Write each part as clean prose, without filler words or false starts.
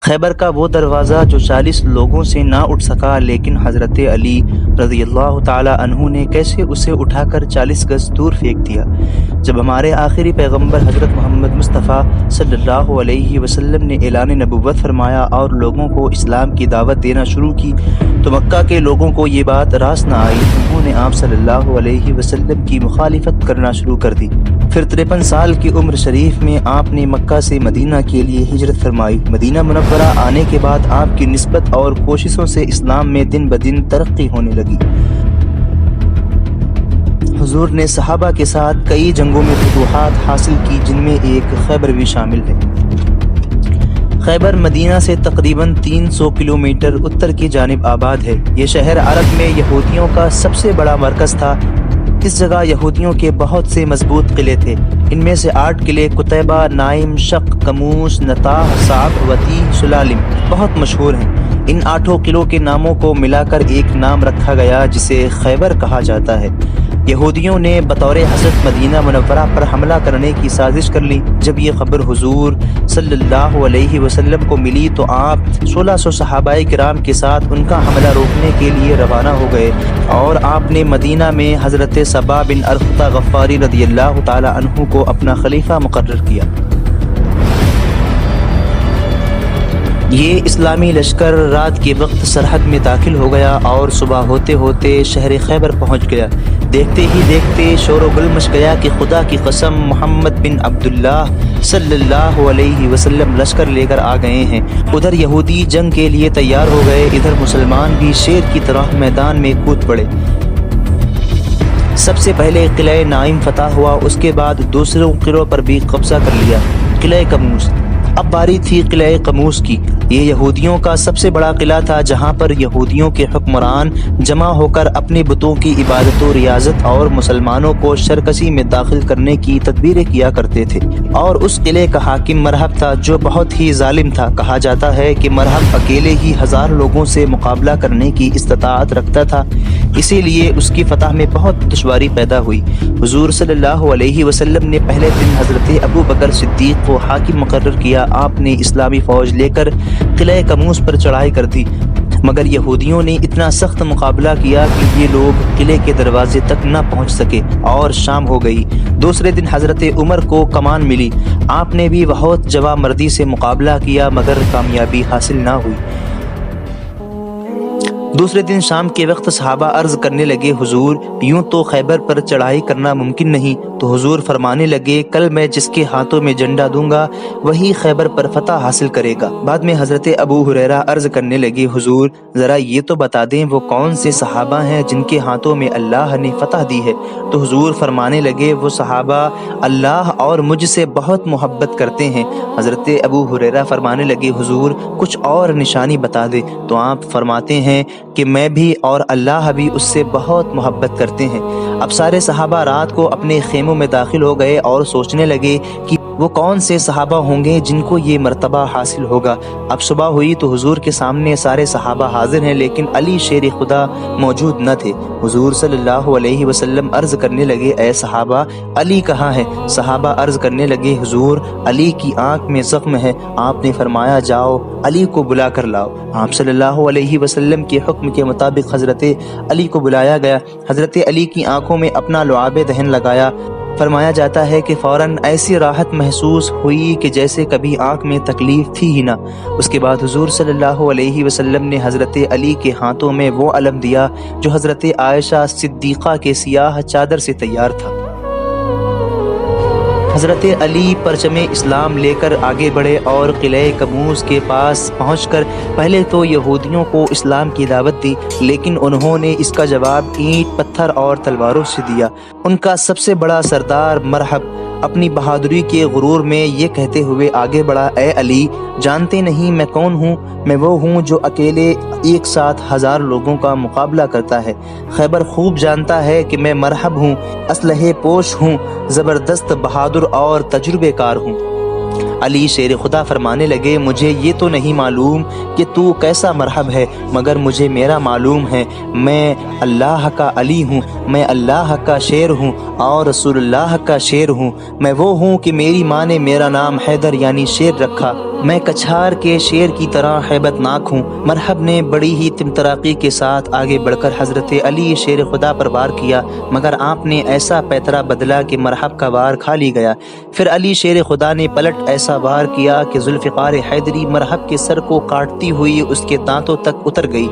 خیبر کا وہ دروازہ جو 40 لوگوں سے نہ اٹھ سکا، لیکن حضرت علی رضی اللہ تعالی عنہ نے کیسے اسے اٹھا کر 40 گز دور پھینک دیا۔ جب ہمارے آخری پیغمبر حضرت محمد مصطفیٰ صلی اللہ علیہ وسلم نے اعلان نبوت فرمایا اور لوگوں کو اسلام کی دعوت دینا شروع کی تو مکہ کے لوگوں کو یہ بات راس نہ آئی۔ انہوں نے آپ صلی اللہ علیہ وسلم کی مخالفت کرنا شروع کر دی۔ پھر 53 سال کی عمر شریف میں آپ نے مکہ سے مدینہ کے لیے ہجرت فرمائی۔ مدینہ منورہ آنے کے بعد آپ کی نسبت اور کوششوں سے اسلام میں دن بدن ترقی ہونے لگی۔ حضور نے صحابہ کے ساتھ کئی جنگوں میں فتوحات حاصل کی، جن میں ایک خیبر بھی شامل ہے۔ خیبر مدینہ سے تقریباً 300 کلومیٹر اتر کی جانب آباد ہے۔ یہ شہر عرب میں یہودیوں کا سب سے بڑا مرکز تھا۔ اس جگہ یہودیوں کے بہت سے مضبوط قلعے تھے۔ ان میں سے 8 قلعے قتیبہ، نائم، شق، کموس، نطاح، صعب، وطی، سلالم بہت مشہور ہیں۔ ان 8 قلعوں کے ناموں کو ملا کر ایک نام رکھا گیا جسے خیبر کہا جاتا ہے۔ یہودیوں نے بطور حضرت مدینہ منورہ پر حملہ کرنے کی سازش کر لی۔ جب یہ خبر حضور صلی اللہ علیہ وسلم کو ملی تو آپ 1600 صحابہ کرام کے ساتھ ان کا حملہ روکنے کے لیے روانہ ہو گئے اور آپ نے مدینہ میں حضرت صبا بن ارقطہ غفاری رضی اللہ تعالی عنہ کو اپنا خلیفہ مقرر کیا۔ یہ اسلامی لشکر رات کے وقت سرحد میں داخل ہو گیا اور صبح ہوتے ہوتے شہر خیبر پہنچ گیا۔ دیکھتے ہی دیکھتے شور و گل مچ گیا کہ خدا کی قسم محمد بن عبداللہ صلی اللہ علیہ وسلم لشکر لے کر آ گئے ہیں۔ ادھر یہودی جنگ کے لیے تیار ہو گئے، ادھر مسلمان بھی شیر کی طرح میدان میں کود پڑے۔ سب سے پہلے قلعہ نائم فتح ہوا، اس کے بعد دوسروں قلعوں پر بھی قبضہ کر لیا۔ قلعہ کموس، اب باری تھی قلعہ کموس کی۔ یہ یہودیوں کا سب سے بڑا قلعہ تھا جہاں پر یہودیوں کے حکمران جمع ہو کر اپنے بتوں کی عبادت و ریاضت اور مسلمانوں کو شرکسی میں داخل کرنے کی تدبیریں کیا کرتے تھے۔ اور اس قلعے کا حاکم مرہب تھا جو بہت ہی ظالم تھا۔ کہا جاتا ہے کہ مرہب اکیلے ہی 1000 لوگوں سے مقابلہ کرنے کی استطاعت رکھتا تھا، اسی لیے اس کی فتح میں بہت دشواری پیدا ہوئی۔ حضور صلی اللہ علیہ وسلم نے پہلے دن حضرت ابو بکر صدیق کو حاکم مقرر کیا۔ آپ نے اسلامی فوج لے کر قلعہ کموس پر چڑھائی کر دی، مگر یہودیوں نے اتنا سخت مقابلہ کیا کہ یہ لوگ قلعے کے دروازے تک نہ پہنچ سکے اور شام ہو گئی۔ دوسرے دن حضرت عمر کو کمان ملی، آپ نے بھی بہت جواں مردی سے مقابلہ کیا مگر کامیابی حاصل نہ ہوئی۔ دوسرے دن شام کے وقت صحابہ عرض کرنے لگے، حضور یوں تو خیبر پر چڑھائی کرنا ممکن نہیں۔ تو حضور فرمانے لگے، کل میں جس کے ہاتھوں میں جھنڈا دوں گا وہی خیبر پر فتح حاصل کرے گا۔ بعد میں حضرت ابو ہریرہ عرض کرنے لگے، حضور ذرا یہ تو بتا دیں وہ کون سے صحابہ ہیں جن کے ہاتھوں میں اللہ نے فتح دی ہے؟ تو حضور فرمانے لگے، وہ صحابہ اللہ اور مجھ سے بہت محبت کرتے ہیں۔ حضرت ابو ہریرہ فرمانے لگے، حضور کچھ اور نشانی بتا دے۔ تو آپ فرماتے ہیں کہ میں بھی اور اللہ بھی اس سے بہت محبت کرتے ہیں۔ اب سارے صحابہ رات کو اپنے خیموں میں داخل ہو گئے اور سوچنے لگے کہ وہ کون سے صحابہ ہوں گے جن کو یہ مرتبہ حاصل ہوگا۔ اب صبح ہوئی تو حضور کے سامنے سارے صحابہ حاضر ہیں، لیکن علی شیر خدا موجود نہ تھے۔ حضور صلی اللہ علیہ وسلم عرض کرنے لگے، اے صحابہ علی کہاں ہے؟ صحابہ عرض کرنے لگے، حضور علی کی آنکھ میں زخم ہے۔ آپ نے فرمایا، جاؤ علی کو بلا کر لاؤ۔ آپ صلی اللہ علیہ وسلم کے حکم کے مطابق حضرت علی کو بلایا گیا۔ حضرت علی کی آنکھوں میں اپنا لعاب دہن لگایا۔ فرمایا جاتا ہے کہ فوراً ایسی راحت محسوس ہوئی کہ جیسے کبھی آنکھ میں تکلیف تھی ہی نہ۔ اس کے بعد حضور صلی اللہ علیہ وسلم نے حضرت علی کے ہاتھوں میں وہ علم دیا جو حضرت عائشہ صدیقہ کے سیاہ چادر سے تیار تھا۔ حضرت علی پرچم اسلام لے کر آگے بڑھے اور قلعہ کموس کے پاس پہنچ کر پہلے تو یہودیوں کو اسلام کی دعوت دی، لیکن انہوں نے اس کا جواب اینٹ، پتھر اور تلواروں سے دیا۔ ان کا سب سے بڑا سردار مرہب اپنی بہادری کے غرور میں یہ کہتے ہوئے آگے بڑھا، اے علی جانتے نہیں میں کون ہوں؟ میں وہ ہوں جو اکیلے ایک ساتھ 1000 لوگوں کا مقابلہ کرتا ہے۔ خیبر خوب جانتا ہے کہ میں مرہب ہوں، اسلحے پوش ہوں، زبردست بہادر اور تجربے کار ہوں۔ علی شیر خدا فرمانے لگے، مجھے یہ تو نہیں معلوم کہ تو کیسا مرہب ہے، مگر مجھے میرا معلوم ہے میں اللہ کا علی ہوں، میں اللہ کا شیر ہوں اور رسول اللہ کا شیر ہوں۔ میں وہ ہوں کہ میری ماں نے میرا نام حیدر یعنی شیر رکھا۔ میں کچھار کے شیر کی طرح ہیبت ناک ہوں۔ مرحب نے بڑی ہی تمتراقی کے ساتھ آگے بڑھ کر حضرت علی شیر خدا پر وار کیا، مگر آپ نے ایسا پیترا بدلا کہ مرحب کا وار کھا لی گیا۔ پھر علی شیر خدا نے پلٹ ایسا وار کیا کہ ذوالفقار حیدری مرحب کے سر کو کاٹتی ہوئی اس کے دانتوں تک اتر گئی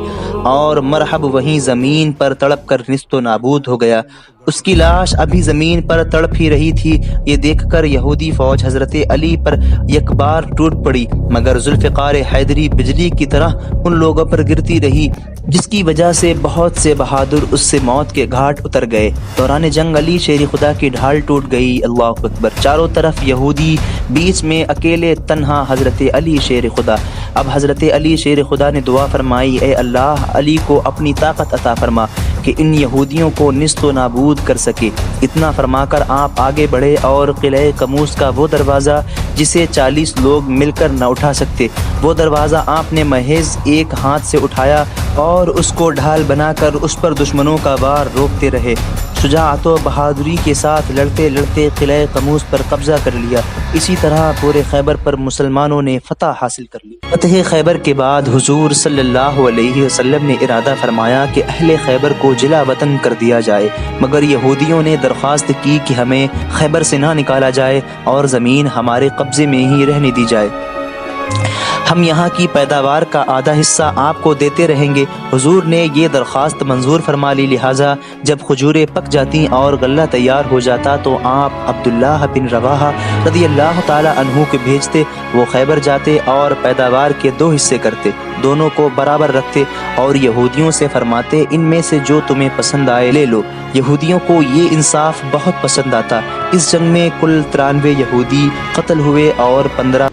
اور مرحب وہیں زمین پر تڑپ کر نیست و نابود ہو گیا۔ اس کی لاش ابھی زمین پر تڑپ ہی رہی تھی۔ یہ دیکھ کر یہودی فوج حضرت علی پر یک بار ٹوٹ پڑی، مگر ذوالفقار حیدری بجلی کی طرح ان لوگوں پر گرتی رہی، جس کی وجہ سے بہت سے بہادر اس سے موت کے گھاٹ اتر گئے۔ دوران جنگ علی شیر خدا کی ڈھال ٹوٹ گئی۔ اللہ اکبر! چاروں طرف یہودی، بیچ میں اکیلے تنہا حضرت علی شیر خدا۔ اب حضرت علی شیر خدا نے دعا فرمائی، اے اللہ، علی کو اپنی طاقت عطا فرما کہ ان یہودیوں کو نیست و نابود کر سکے۔ اتنا فرما کر آپ آگے بڑھے اور قلعہ قموس کا وہ دروازہ جسے 40 لوگ مل کر نہ اٹھا سکتے، وہ دروازہ آپ نے محض ایک ہاتھ سے اٹھایا اور اس کو ڈھال بنا کر اس پر دشمنوں کا وار روکتے رہے۔ شجاعت و بہادری کے ساتھ لڑتے لڑتے قلعہ قموس پر قبضہ کر لیا۔ اسی طرح پورے خیبر پر مسلمانوں نے فتح حاصل کر لی۔ فتح خیبر کے بعد حضور صلی اللہ علیہ وسلم نے ارادہ فرمایا کہ اہل خیبر کو جلا وطن کر دیا جائے، مگر یہودیوں نے درخواست کی کہ ہمیں خیبر سے نہ نکالا جائے اور زمین ہمارے قبضے میں ہی رہنے دی جائے، ہم یہاں کی پیداوار کا آدھا حصہ آپ کو دیتے رہیں گے۔ حضور نے یہ درخواست منظور فرما لی، لہٰذا جب کھجوریں پک جاتی اور غلہ تیار ہو جاتا تو آپ عبداللہ بن رواحہ رضی اللہ تعالی عنہ کو بھیجتے، وہ خیبر جاتے اور پیداوار کے 2 حصے کرتے، دونوں کو برابر رکھتے اور یہودیوں سے فرماتے، ان میں سے جو تمہیں پسند آئے لے لو۔ یہودیوں کو یہ انصاف بہت پسند آتا۔ اس جنگ میں کل 93 یہودی قتل ہوئے اور 15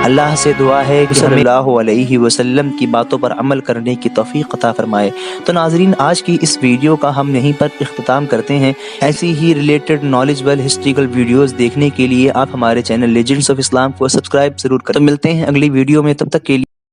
اللہ سے دعا ہے کہ صلی اللہ علیہ وسلم کی باتوں پر عمل کرنے کی توفیق عطا فرمائے۔ تو ناظرین، آج کی اس ویڈیو کا ہم یہیں پر اختتام کرتے ہیں۔ ایسی ہی ریلیٹڈ نالجبل ہسٹریکل ویڈیوز دیکھنے کے لیے آپ ہمارے چینل لیجنڈز آف اسلام کو سبسکرائب ضرور کریں۔ تو ملتے ہیں اگلی ویڈیو میں، تب تک کے لیے